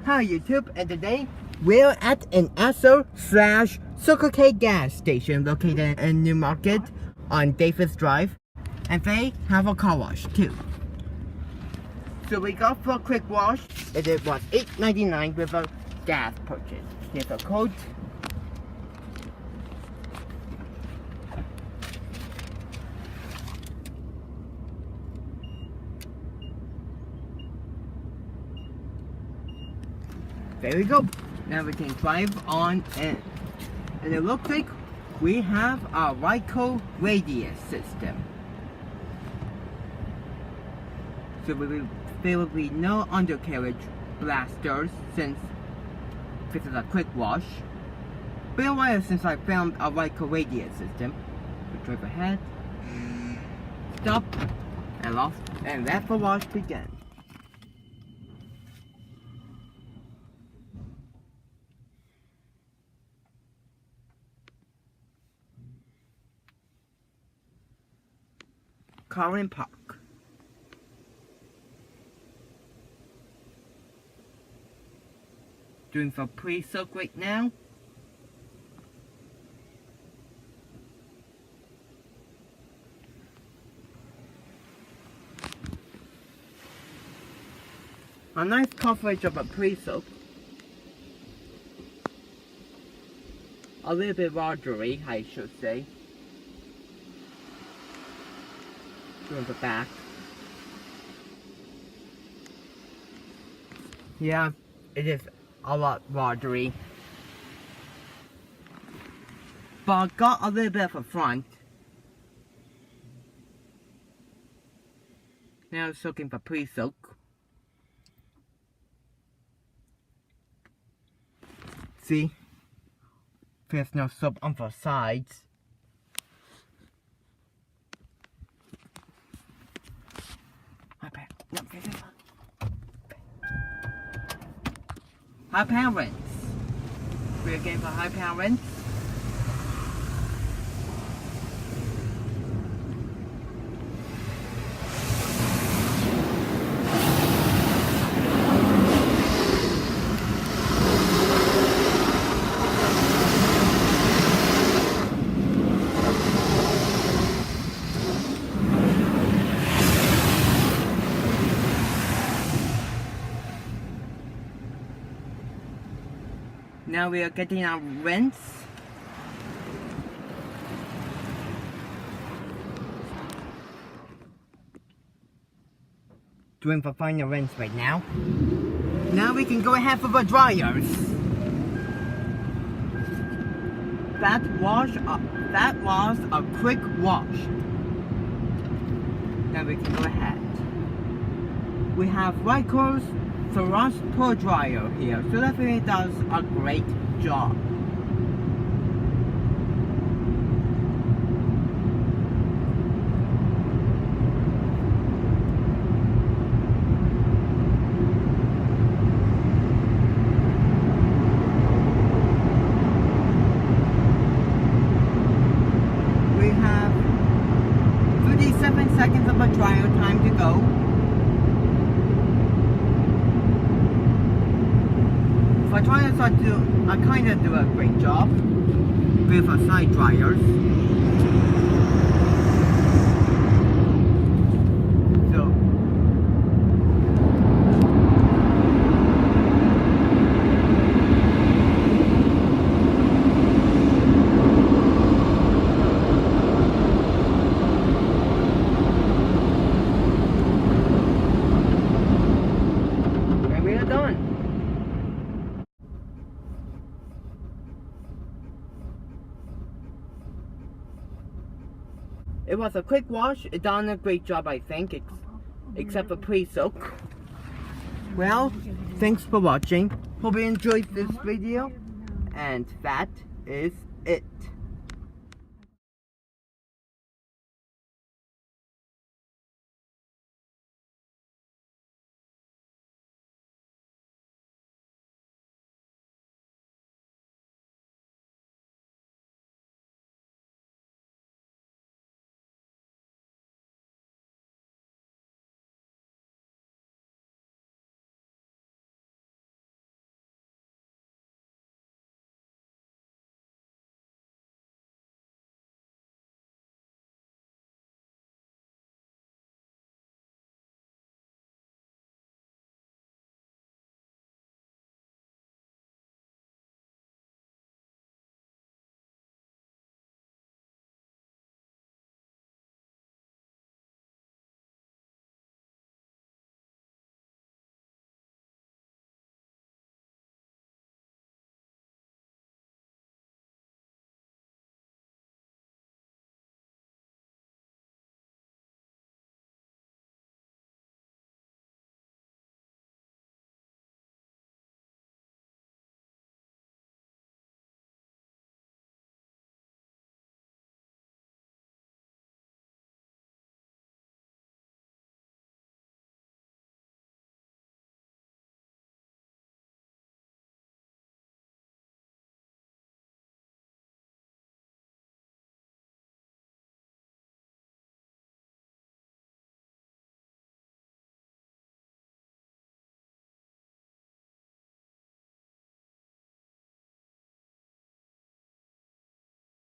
Hi YouTube, and today we're at an Esso / Circle K gas station located in Newmarket on Davis Drive, and they have a car wash too. So we got for a quick wash, and it was $8.99 with a gas purchase. Here's a code. There we go. Now we can drive on in. And it looks like we have a Ryko radius system. So there will be no undercarriage blasters since this is a quick wash. Been a while since I found a Ryko radius system. We drive ahead, stop, and let the wash begin. Car and park. Doing the pre-soak right now. A nice coverage of a pre-soak. A little bit watery, I should say. Doing the back. Yeah, it is a lot watery. But got a little bit of a front. Now soaking for pre-soak. See? There's no soap on the sides. High pound rinse. We're going for high pound rinse. Now we are getting our rinse. Doing the final rinse right now. Now we can go ahead for the dryers. That was a quick wash. Now we can go ahead. We have Ryko's thrust pull dryer here, so that really does a great job. We have 37 seconds of a dryer time to go. The dryers I kind of do a great job with the side dryers. So and we are done. It was a quick wash. It done a great job, I think, except for pre-soak. Well, thanks for watching. Hope you enjoyed this video, and that is it.